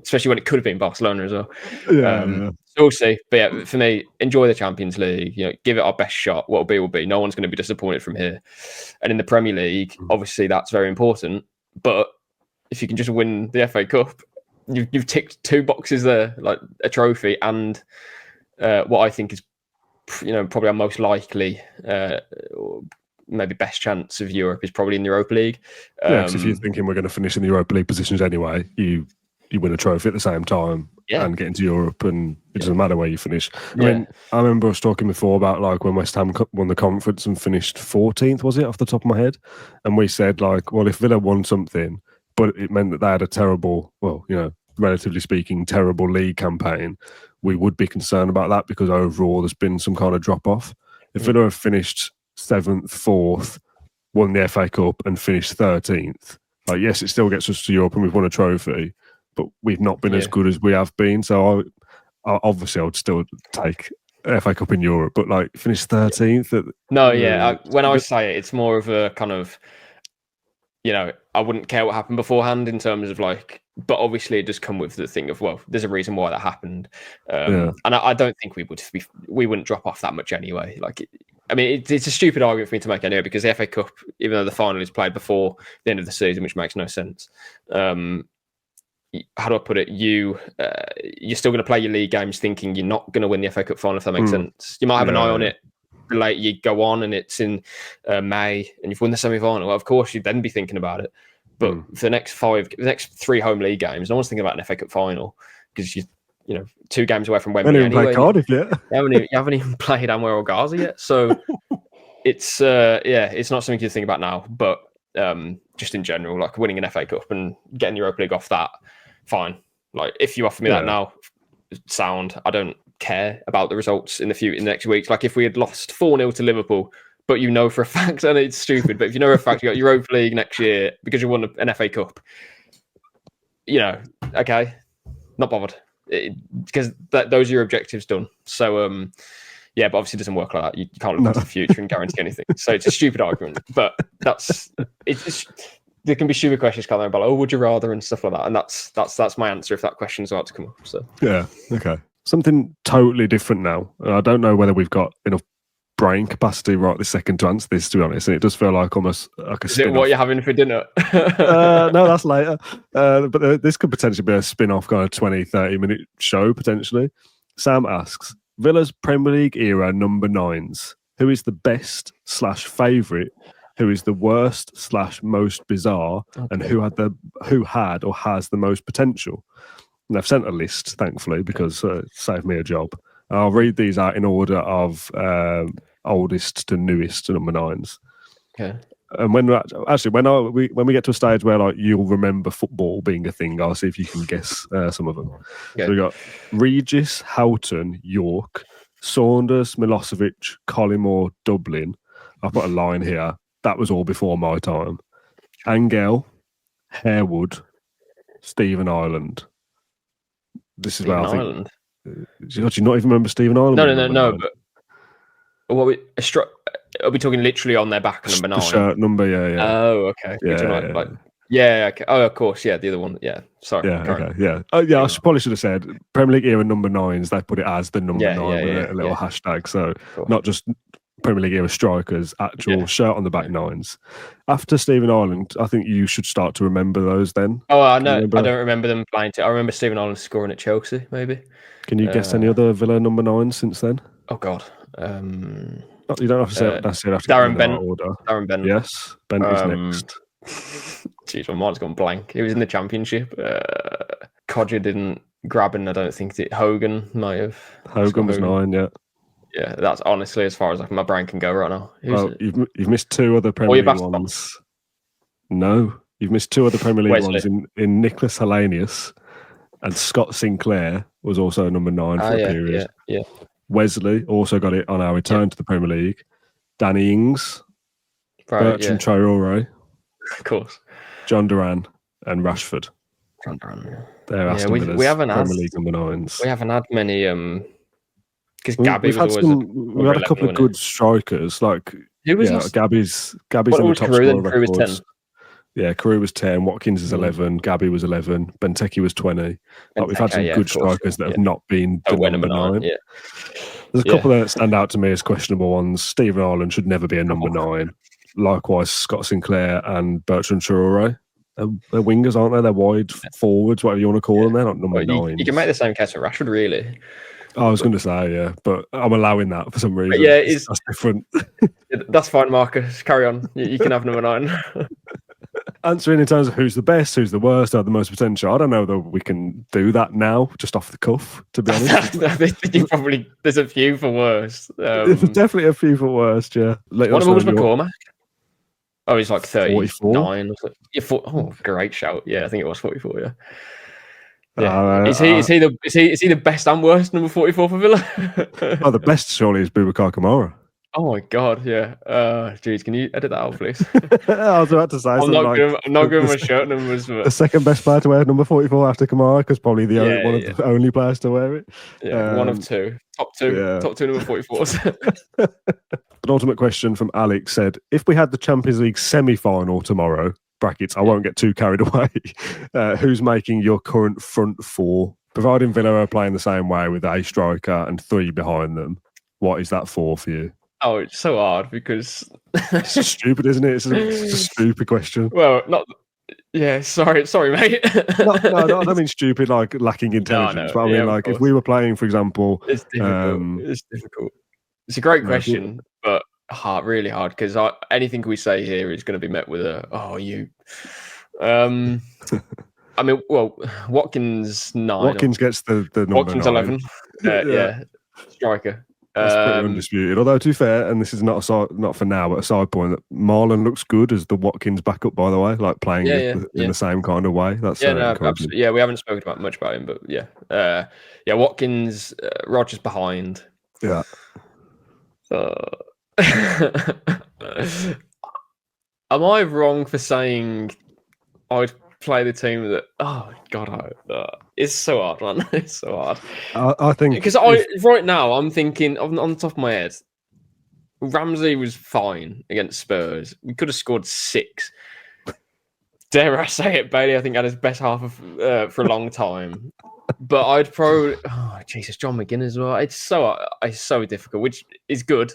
Speaker 2: Especially when it could have been Barcelona as well. So we'll see. But yeah, for me, enjoy the Champions League. Give it our best shot. What will be. No one's going to be disappointed from here. And in the Premier League, obviously, that's very important. But if you can just win the FA Cup. You've ticked 2 boxes there, like a trophy and what I think is, probably our most likely, or maybe best chance of Europe is probably in the Europa League.
Speaker 1: Because if you're thinking we're going to finish in the Europa League positions anyway, you win a trophy at the same time and get into Europe, and it doesn't matter where you finish. I mean, I remember us talking before about when West Ham won the conference and finished 14th, was it, off the top of my head? And we said well, if Villa won something, but it meant that they had a terrible, relatively speaking, terrible league campaign, we would be concerned about that because overall there's been some kind of drop-off. If Villa have finished 7th, 4th, won the FA Cup and finished 13th, yes, it still gets us to Europe and we've won a trophy, but we've not been as good as we have been. So I would still take FA Cup in Europe, but finish 13th.
Speaker 2: When I say it, it's more of a kind of, I wouldn't care what happened beforehand in terms of but obviously it does come with the thing of, well, there's a reason why that happened. And I don't think we wouldn't drop off that much anyway. It's a stupid argument for me to make anyway, because the FA Cup, even though the final is played before the end of the season, which makes no sense. How do I put it? You're still going to play your league games thinking you're not going to win the FA Cup final, if that makes sense. You might have an eye on it. Late you go on and it's in May and you've won the semi-final. Well, of course you'd then be thinking about it. But for the next 3 home league games, no one's thinking about an FA Cup final because you 2 games away from Wembley.
Speaker 1: Anyway, played Cardiff yet.
Speaker 2: You haven't even played Anwar or Gaza yet. So it's not something you think about now. But just in general, winning an FA Cup and getting the Europa League off that, fine. If you offer me that now, sound. I don't care about the results in the next weeks. If we had lost 4-0 to Liverpool, but for a fact, I know it's stupid, but if you know for a fact you got Europa League next year because you won an FA Cup, okay, not bothered, because those are your objectives done. So but obviously it doesn't work like that. You can't look into the future and guarantee anything. So it's a stupid argument, but there can be stupid questions coming about, would you rather and stuff like that, and that's my answer if that question's about to come up. So
Speaker 1: okay. Something totally different now. I don't know whether we've got enough brain capacity right this second to answer this, to be honest. And it does feel like almost like a spin-off.
Speaker 2: Is it what you're having for dinner?
Speaker 1: No, that's later. But this could potentially be a spin-off kind of 20, 30-minute show, potentially. Sam asks, Villa's Premier League era number 9s. Who is the best /favourite who is the worst / most bizarre, and who had or has the most potential. And I've sent a list, thankfully, because it saved me a job. I'll read these out in order of oldest to newest to number 9s.
Speaker 2: Okay.
Speaker 1: And when we get to a stage where like you'll remember football being a thing, I'll see if you can guess some of them.
Speaker 2: Okay.
Speaker 1: So we got Regis, Houghton, York, Saunders, Milosevic, Collymore, Dublin. I've put a line here. That was all before my time. Angel, Harewood, Stephen Ireland. This is where I think.
Speaker 2: Ireland.
Speaker 1: Do you not even remember Stephen Ireland?
Speaker 2: No. But what are we talking literally on their back, number 9?
Speaker 1: The shirt number, yeah.
Speaker 2: Oh, okay. Yeah. Okay. Oh, of course. Yeah, the other one. Yeah. Sorry.
Speaker 1: Yeah. Okay. Yeah. Oh, yeah. I probably should have said Premier League era number 9s. They put it as the number 9 with a little hashtag. So not just Premier League era strikers, actual shirt on the back 9s. After Stephen Ireland, I think you should start to remember those then.
Speaker 2: Oh, I know. I don't remember them playing. I remember Stephen Ireland scoring at Chelsea, maybe.
Speaker 1: Can you guess any other Villa number 9s since then?
Speaker 2: Oh, God.
Speaker 1: You don't have to say that's it.
Speaker 2: Darren Bent.
Speaker 1: Order.
Speaker 2: Darren Bent.
Speaker 1: Yes, Bent is next.
Speaker 2: Jeez, my mind's gone blank. He was in the Championship. Codger didn't grab him. I don't think Hogan might have.
Speaker 1: Hogan was 9, yeah.
Speaker 2: Yeah, that's honestly as far as my brain can go right now.
Speaker 1: Well, you've missed 2 other Premier League ones. No, you've missed 2 other Premier League ones in Nicholas Hellenius, and Scott Sinclair was also number 9 for a period.
Speaker 2: Yeah.
Speaker 1: Wesley also got it on our return to the Premier League. Danny Ings, Bertrand Traore,
Speaker 2: of course,
Speaker 1: John Duran, and Rashford.
Speaker 2: John Duran.
Speaker 1: They're Aston Villa's Premier League number 9s.
Speaker 2: We haven't had many. Because Gabby was always.
Speaker 1: We had a couple of good strikers. Like
Speaker 2: who was
Speaker 1: Gabby's in the top scorer records. Yeah, Carew was 10, Watkins is 11, Gabby was 11, Benteke was 20. Like, we've had some good strikers that have not been the number 9.
Speaker 2: Yeah.
Speaker 1: There's a couple that stand out to me as questionable ones. Stephen Ireland should never be a number 9. Likewise, Scott Sinclair and Bertrand Traore. They're wingers, aren't they? They're wide forwards, whatever you want to call them. They're not number 9.
Speaker 2: You can make the same case for Rashford, really.
Speaker 1: I was going to say, yeah, but I'm allowing that for some reason.
Speaker 2: But yeah,
Speaker 1: that's different.
Speaker 2: That's fine, Marcus. Carry on. You can have number 9.
Speaker 1: Answering in terms of who's the best, who's the worst, or the most potential. I don't know that we can do that now, just off the cuff, to be honest.
Speaker 2: There's a few for worst.
Speaker 1: There's definitely a few for worst, yeah.
Speaker 2: One of them was McCormack. Oh, he's like 39. Oh, great shout. Yeah, I think it was 44, yeah. Yeah. Is he the best and worst number 44 for Villa?
Speaker 1: The best surely is Boubacar Kamara.
Speaker 2: Oh my God, yeah. Geez, can you edit that out, please?
Speaker 1: I was about to say
Speaker 2: I'm not giving my shirt numbers. But...
Speaker 1: The second best player to wear number 44 after Kamara, because probably one of the only players to wear it.
Speaker 2: Yeah, one of 2. Top 2 number 44s.
Speaker 1: Penultimate question from Alex said, if we had the Champions League semi-final tomorrow, brackets, I won't get too carried away, who's making your current front 4? Providing Villa are playing the same way with a striker and 3 behind them, what is that for you?
Speaker 2: Oh, it's so hard because
Speaker 1: it's stupid, isn't it? It's a stupid question.
Speaker 2: Well, not. Yeah, sorry, mate.
Speaker 1: No, I don't mean stupid like lacking intelligence, but I mean if we were playing, for example,
Speaker 2: it's difficult. It's difficult. It's a great question, but really hard because anything we say here is going to be met with you. I mean, well, Watkins 9.
Speaker 1: Watkins gets the number
Speaker 2: Watkins
Speaker 1: 9.
Speaker 2: 11. Yeah, striker.
Speaker 1: That's pretty undisputed. Although, to be fair, and this is not for now, but a side point, that Marlon looks good as the Watkins backup, by the way, like playing in the same kind of way. That's
Speaker 2: absolutely. Yeah, we haven't spoken much about him, but Watkins, Rogers behind.
Speaker 1: Yeah.
Speaker 2: Am I wrong for saying I'd play the team that? Oh God, it's so hard, man. It's so hard.
Speaker 1: I think
Speaker 2: because right now I'm thinking on the top of my head, Ramsey was fine against Spurs. We could have scored 6. Dare I say it, Bailey? I think had his best half for a long time. But I'd probably John McGinn as well. It's so difficult, which is good.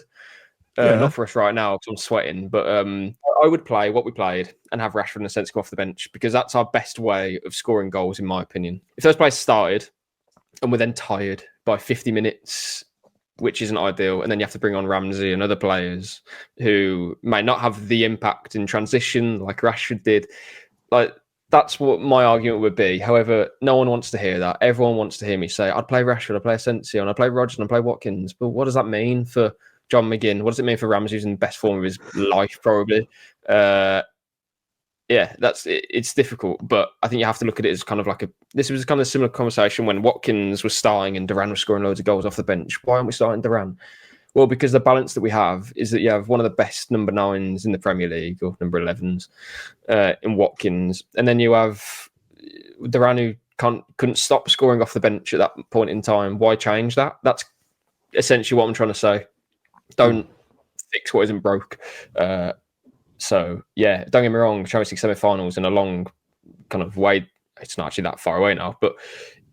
Speaker 2: Not for us right now because I'm sweating, but I would play what we played and have Rashford and Asensio off the bench because that's our best way of scoring goals, in my opinion. If those players started and were then tired by 50 minutes which isn't ideal. And then you have to bring on Ramsey and other players who may not have the impact in transition like Rashford did. Like, that's what my argument would be. However, no one wants to hear that. Everyone wants to hear me say, I'd play Rashford, I'd play Asensio, and I'd play Rodgers, and I'd play Watkins. But what does that mean for John McGinn? What does it mean for Ramsey, who's in the best form of his life, probably? Yeah, it's difficult, but I think you have to look at it as kind of like this was kind of a similar conversation when Watkins was starting and Duran was scoring loads of goals off the bench. Why aren't we starting Duran? Well, because the balance that we have is that you have one of the best number 9s in the Premier League, or number 11s, in Watkins, and then you have Duran, who couldn't stop scoring off the bench at that point in time. Why change that? That's essentially what I'm trying to say. Don't fix what isn't broke. So, yeah, don't get me wrong, Champions League semi-finals in a long kind of way. It's not actually that far away now, but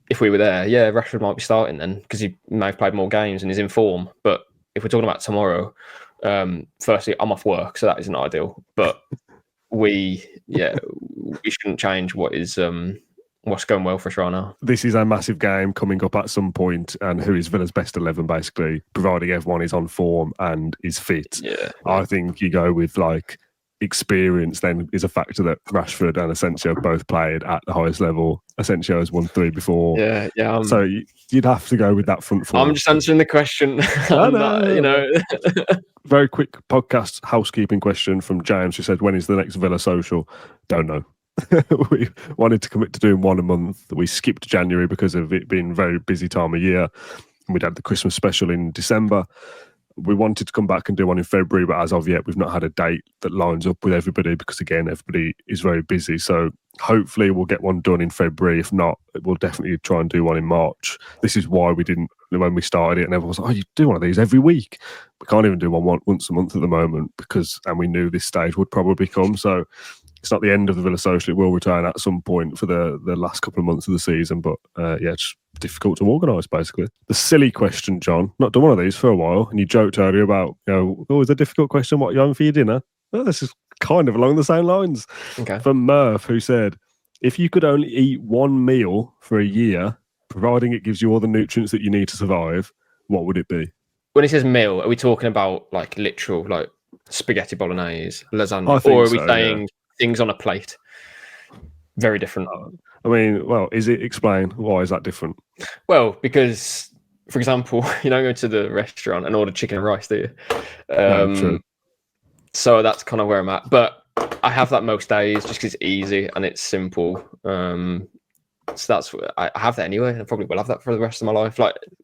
Speaker 2: if we were there, yeah, Rashford might be starting then because he may have played more games and is in form. But if we're talking about tomorrow, firstly, I'm off work, so that isn't ideal. But we shouldn't change what's going well for us right now.
Speaker 1: This is a massive game coming up at some point, and who is Villa's best 11, basically, providing everyone is on form and is fit.
Speaker 2: Yeah.
Speaker 1: I think you go with experience then is a factor that Rashford and Asensio both played at the highest level. Asensio has won 3 before.
Speaker 2: Yeah.
Speaker 1: So you'd have to go with that front four.
Speaker 2: I'm just answering the question.
Speaker 1: Very quick podcast housekeeping question from James, who said, when is the next Villa social? Don't know. We wanted to commit to doing one a month. We skipped January because of it being a very busy time of year. We'd had the Christmas special in December. We wanted to come back and do one in February, but as of yet, we've not had a date that lines up with everybody because, again, everybody is very busy. So hopefully we'll get one done in February. If not, we'll definitely try and do one in March. This is why we didn't, when we started it, and everyone was like, oh, you do one of these every week. We can't even do one once a month at the moment and we knew this stage would probably come. So it's not the end of the Villa Social. It will return at some point for the last couple of months of the season. But it's difficult to organise, basically. The silly question, John. Not done one of these for a while. And you joked earlier about, it's a difficult question. What are you having for your dinner? Well, this is kind of along the same lines.
Speaker 2: Okay.
Speaker 1: From Murph, who said, if you could only eat one meal for a year, providing it gives you all the nutrients that you need to survive, what would it be?
Speaker 2: When he says meal, are we talking about literal, spaghetti bolognese, lasagna? Or are we saying things on a plate? Very different.
Speaker 1: Explain, why is that different?
Speaker 2: Well, because, for example, you don't go to the restaurant and order chicken and rice, do you?
Speaker 1: True.
Speaker 2: So that's kind of where I'm at. But I have that most days just because it's easy and it's simple. So I have that anyway. I probably will have that for the rest of my life.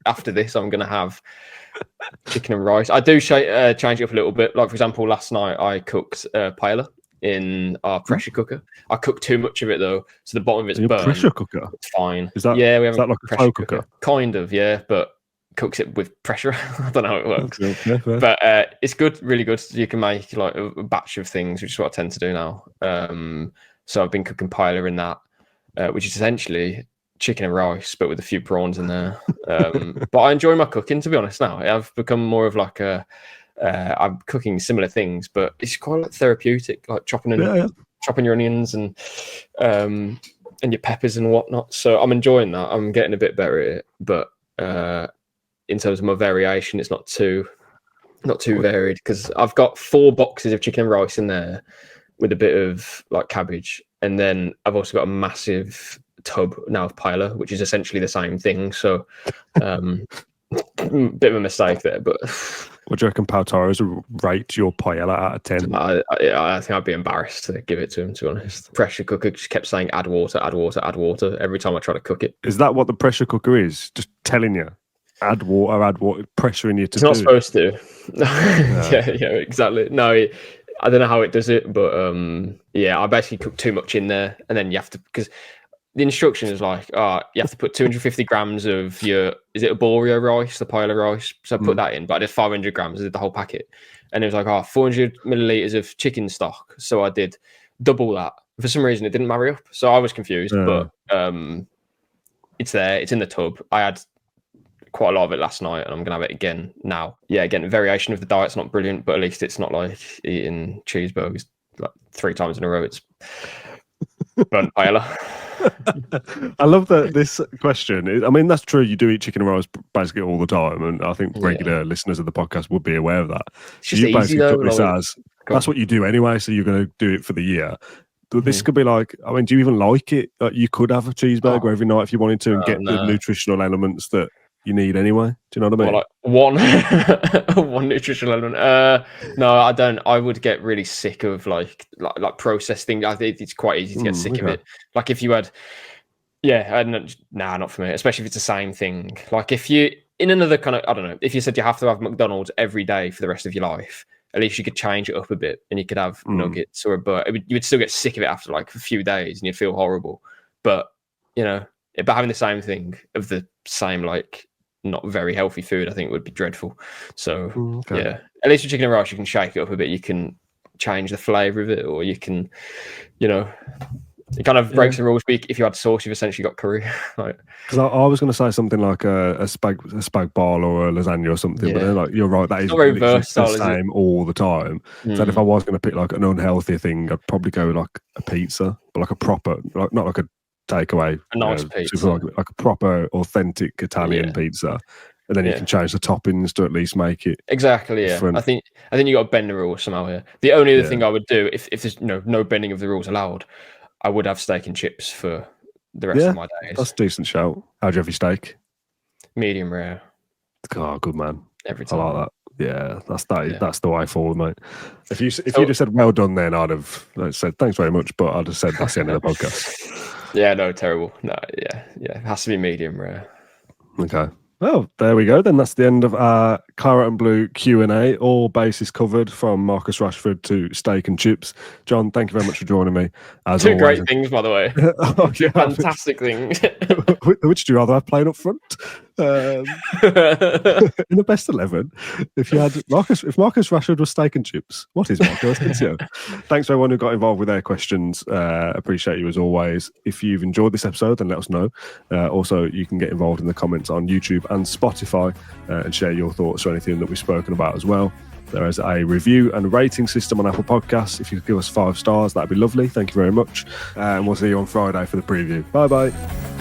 Speaker 2: After this, I'm going to have chicken and rice. I do change it up a little bit. For example, last night I cooked paella in our pressure cooker. I cooked too much of it though, so the bottom of it's burned.
Speaker 1: Pressure cooker?
Speaker 2: It's fine.
Speaker 1: Is that,
Speaker 2: we have
Speaker 1: is that like a
Speaker 2: pressure
Speaker 1: slow cooker?
Speaker 2: Kind of, yeah, but cooks it with pressure. I don't know how it works.
Speaker 1: Okay,
Speaker 2: but it's good, really good. You can make a batch of things, which is what I tend to do now. So I've been cooking paella in that, which is essentially chicken and rice, but with a few prawns in there. But I enjoy my cooking, to be honest. Now I've become more of I'm cooking similar things, but it's quite therapeutic, chopping your onions and your peppers and whatnot. So I'm enjoying that. I'm getting a bit better at it, but in terms of my variation, it's not too varied because I've got 4 boxes of chicken and rice in there with a bit of cabbage, and then I've also got a massive tub now of paella, which is essentially the same thing. So bit of a mistake there, but
Speaker 1: what do you reckon Pau Torres would rate your paella out of 10?
Speaker 2: I think I'd be embarrassed to give it to him, to be honest. Pressure cooker just kept saying add water every time I try to cook it.
Speaker 1: Is that what the pressure cooker is? Just telling you, add water, pressuring you to
Speaker 2: do. It's not supposed to. Yeah, exactly. No, I don't know how it does it, but I basically cook too much in there, and then you have to, because the instruction is you have to put 250 grams of is it Arborio rice, the paella rice? So I put that in, but I did 500 grams, I did the whole packet. And it was 400 millilitres of chicken stock. So I did double that. For some reason, it didn't marry up. So I was confused, but it's there, it's in the tub. I had quite a lot of it last night and I'm going to have it again now. Yeah, again, the variation of the diet's not brilliant, but at least it's not like eating cheeseburgers 3 times in a row. It's burnt paella.
Speaker 1: I love that this question. I mean, that's true. You do eat chicken and rice basically all the time, and I think regular listeners of the podcast would be aware of that.
Speaker 2: It's
Speaker 1: So
Speaker 2: just
Speaker 1: you
Speaker 2: easy
Speaker 1: basically
Speaker 2: though.
Speaker 1: took this as that's what you do anyway. So you're going to do it for the year. But this could be like, I mean, do you even like it? Like, you could have a cheeseburger every night if you wanted to, and get the nutritional elements that you need anyway. Do you know what I mean?
Speaker 2: Well, like one nutritional element. No, I don't. I would get really sick of like processed things. I think it's quite easy to get sick of it. Like if you had, not for me. Especially if it's the same thing. Like if you in another kind of, I don't know, if you said you have to have McDonald's every day for the rest of your life, at least you could change it up a bit, and you could have nuggets or a burger. You would still get sick of it after like a few days, and you'd feel horrible. But but having the same thing of the same like not very healthy food, I think would be dreadful. So at least with chicken and rice, you can shake it up a bit. You can change the flavour of it, or you can, it kind of breaks the rules. If you add sauce, you've essentially got curry.
Speaker 1: Because I was going to say something like a spag bol or a lasagna or something, but then you're right, that is
Speaker 2: very versatile,
Speaker 1: the same all the time. So if I was going to pick like an unhealthy thing, I'd probably go with like a pizza, but like a proper, like not like a takeaway,
Speaker 2: a nice pizza,
Speaker 1: like a proper authentic Italian pizza, and then you can change the toppings to at least make it
Speaker 2: exactly.
Speaker 1: different.
Speaker 2: I think you got to bend the rules somehow here. The only other thing I would do if there's no bending of the rules allowed, I would have steak and chips for the rest of my days.
Speaker 1: That's a decent shout. How'd you have your steak?
Speaker 2: Medium rare.
Speaker 1: Oh, good man.
Speaker 2: Every time.
Speaker 1: I like that. Yeah, that's the way forward, mate. If you just said well done, then I'd have said thanks very much, but I'd have said that's the end of the podcast.
Speaker 2: Yeah, no, terrible. No, it has to be medium rare.
Speaker 1: Okay. Well, there we go. Then that's the end of our Claret and Blue Q&A. All bases covered, from Marcus Rashford to steak and chips. John, thank you very much for joining me. As
Speaker 2: Two
Speaker 1: always.
Speaker 2: Great things, by the way. Fantastic things.
Speaker 1: Which do you rather have playing up front? In the best 11, if Marcus Rashford was steak and chips, what is Marcus Asensio? Thanks to everyone who got involved with their questions. Appreciate you as always. If you've enjoyed this episode, then let us know. Also, you can get involved in the comments on YouTube and Spotify and share your thoughts or anything that we've spoken about as well. There is a review and rating system on Apple Podcasts. If you could give us 5 stars, that'd be lovely. Thank you very much. And we'll see you on Friday for the preview. Bye bye.